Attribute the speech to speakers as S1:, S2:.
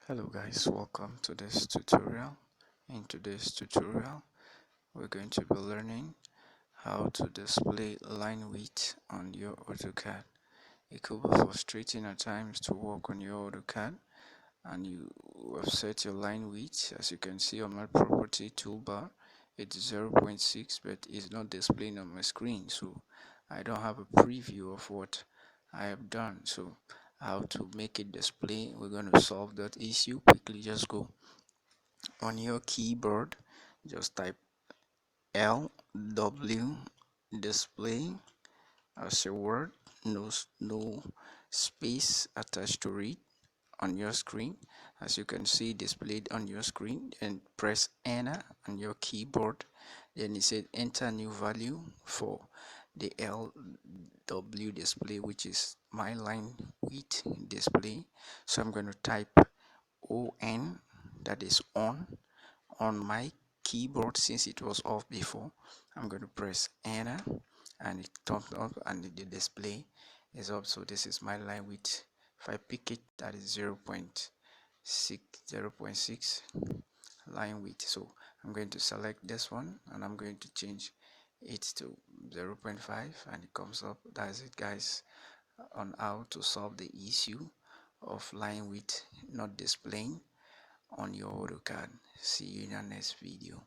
S1: Hello guys, welcome to this tutorial. In today's tutorial, we're going to be learning how to display line width on your AutoCAD. It could be frustrating at times to work on your AutoCAD and you have set your line width. As you can see on my property toolbar, it's 0.6 but it's not displaying on my screen, so I don't have a preview of what I have done. So how to make it display, we're going to solve that issue quickly. Just go on your keyboard, just type LW display as a word, no space attached to it on your screen. As you can see displayed on your screen, and press enter on your keyboard. Then it said enter new value for the LW display, which is my line width display. So I'm going to type ON, that is on my keyboard. Since it was off before, I'm going to press enter and it comes up and the display is up. So this is my line width. If I pick it, that is 0.6 line width. So I'm going to select this one and I'm going to change it to 0.5 and it comes up. That's it guys, on how to solve the issue of line width not displaying on your AutoCAD. See you in our next video.